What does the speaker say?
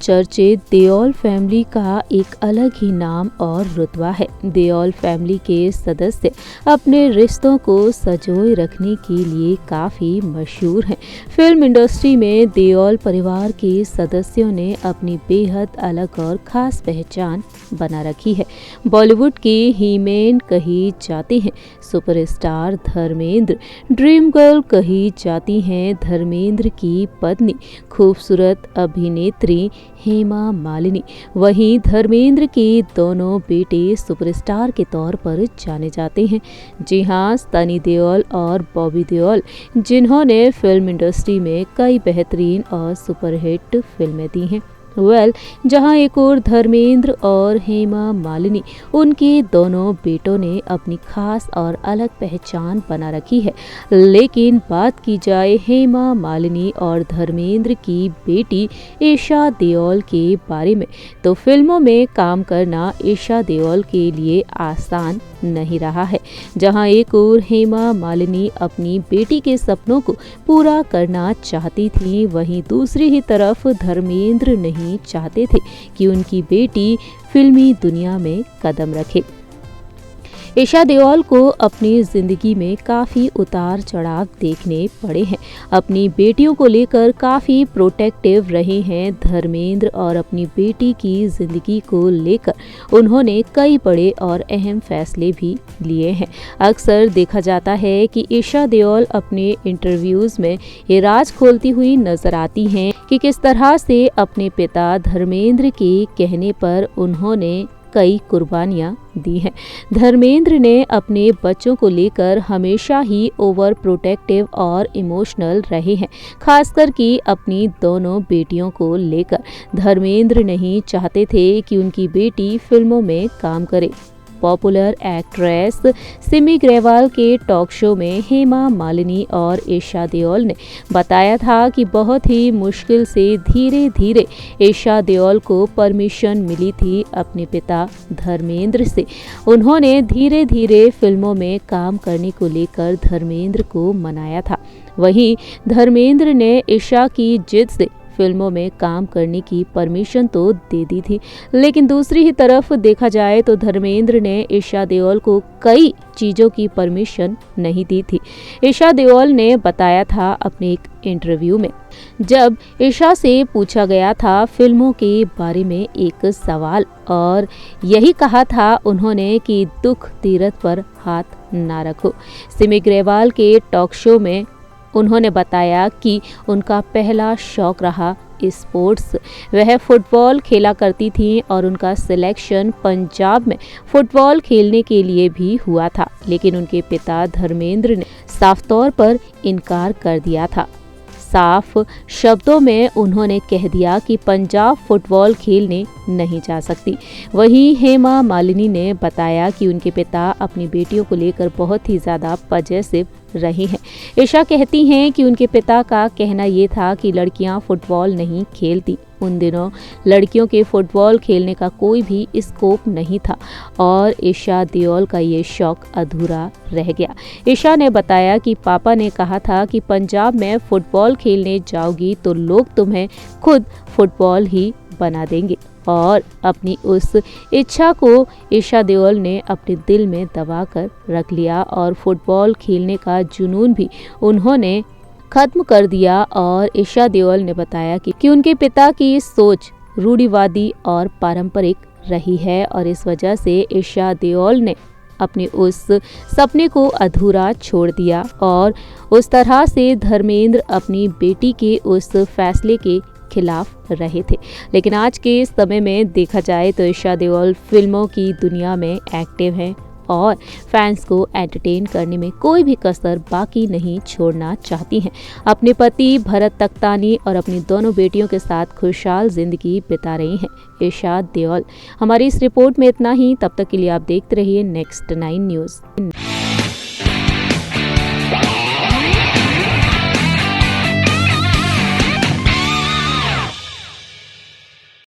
चर्चित देओल फैमिली का एक अलग ही नाम और रुतबा है। देओल फैमिली के सदस्य अपने रिश्तों को संजोए रखने के लिए काफ़ी मशहूर हैं। फिल्म इंडस्ट्री में देओल परिवार के सदस्यों ने अपनी बेहद अलग और ख़ास पहचान बना रखी है। बॉलीवुड के हीमैन कही जाती हैं सुपरस्टार धर्मेंद्र, ड्रीम गर्ल कही जाती हैं धर्मेंद्र की पत्नी खूबसूरत अभिनेत्री हेमा मालिनी। वहीं धर्मेंद्र के दोनों बेटे सुपरस्टार के तौर पर जाने जाते हैं। जी हां, सनी देओल और बॉबी देओल, जिन्होंने फिल्म इंडस्ट्री में कई बेहतरीन और सुपरहिट फिल्में दी हैं। जहां एक और धर्मेंद्र और हेमा मालिनी, उनके दोनों बेटों ने अपनी खास और अलग पहचान बना रखी है। लेकिन बात की जाए हेमा मालिनी और धर्मेंद्र की बेटी ईशा देओल के बारे में, तो फिल्मों में काम करना ईशा देओल के लिए आसान नहीं रहा है। जहां एक और हेमा मालिनी अपनी बेटी के सपनों को पूरा करना चाहती थी, वहीं दूसरी ही तरफ धर्मेंद्र नहीं चाहते थे कि उनकी बेटी फिल्मी दुनिया में कदम रखे। ईशा देओल को अपनी जिंदगी में काफ़ी उतार चढ़ाव देखने पड़े हैं। अपनी बेटियों को लेकर काफ़ी प्रोटेक्टिव रहे हैं धर्मेंद्र और अपनी बेटी की ज़िंदगी को लेकर उन्होंने कई बड़े और अहम फैसले भी लिए हैं। अक्सर देखा जाता है कि ईशा देओल अपने इंटरव्यूज़ में ये राज खोलती हुई नजर आती हैं कि किस तरह से अपने पिता धर्मेंद्र के कहने पर उन्होंने कई कुर्बानियां दी हैं। धर्मेंद्र ने अपने बच्चों को लेकर हमेशा ही ओवर प्रोटेक्टिव और इमोशनल रहे हैं, खासकर कि अपनी दोनों बेटियों को लेकर। धर्मेंद्र नहीं चाहते थे कि उनकी बेटी फिल्मों में काम करे। पॉपुलर एक्ट्रेस सिमी ग्रेवाल के टॉक शो में हेमा मालिनी और ईशा देओल ने बताया था कि बहुत ही मुश्किल से धीरे धीरे ईशा देओल को परमिशन मिली थी अपने पिता धर्मेंद्र से। उन्होंने धीरे धीरे फिल्मों में काम करने को लेकर धर्मेंद्र को मनाया था। वहीं धर्मेंद्र ने ईशा की जिद से फिल्मों में काम करने की परमिशन तो दे दी थी, लेकिन दूसरी ही तरफ देखा जाए तो धर्मेंद्र ने ईशा देओल को कई चीज़ों की परमिशन नहीं दी थी। ईशा देओल ने बताया था अपने एक इंटरव्यू में, जब ईशा से पूछा गया था फिल्मों के बारे में एक सवाल, और यही कहा था उन्होंने कि दुख तीरथ पर हाथ ना रखो। सिमी ग्रेवाल के टॉक शो में उन्होंने बताया कि उनका पहला शौक रहा स्पोर्ट्स। वह फुटबॉल खेला करती थीं और उनका सिलेक्शन पंजाब में फुटबॉल खेलने के लिए भी हुआ था, लेकिन उनके पिता धर्मेंद्र ने साफ तौर पर इनकार कर दिया था। साफ शब्दों में उन्होंने कह दिया कि पंजाब फुटबॉल खेलने नहीं जा सकती। वहीं हेमा मालिनी ने बताया कि उनके पिता अपनी बेटियों को लेकर बहुत ही ज़्यादा पॉजिटिव रहे हैं। ईशा कहती हैं कि उनके पिता का कहना ये था कि लड़कियां फुटबॉल नहीं खेलती। उन दिनों लड़कियों के फुटबॉल खेलने का कोई भी स्कोप नहीं था और ईशा देओल का ये शौक अधूरा रह गया। ईशा ने बताया कि पापा ने कहा था कि पंजाब में फुटबॉल खेलने जाओगी तो लोग तुम्हें खुद फुटबॉल ही बना देंगे, और अपनी उस इच्छा को ईशा देओल ने अपने दिल में दबा कर रख लिया और फुटबॉल खेलने का जुनून भी उन्होंने खत्म कर दिया। और ईशा देओल ने बताया कि उनके पिता की सोच रूढ़िवादी और पारंपरिक रही है और इस वजह से ईशा देओल ने अपने उस सपने को अधूरा छोड़ दिया और उस तरह से धर्मेंद्र अपनी बेटी के उस फैसले के खिलाफ रहे थे। लेकिन आज के समय में देखा जाए तो ईशा देओल फिल्मों की दुनिया में एक्टिव हैं और फैंस को एंटरटेन करने में कोई भी कसर बाकी नहीं छोड़ना चाहती हैं। अपने पति भरत तख्तानी और अपनी दोनों बेटियों के साथ खुशहाल जिंदगी बिता रही हैं ईशा देओल। हमारी इस रिपोर्ट में इतना ही। तब तक के लिए आप देखते रहिए नेक्स्ट 9 न्यूज़।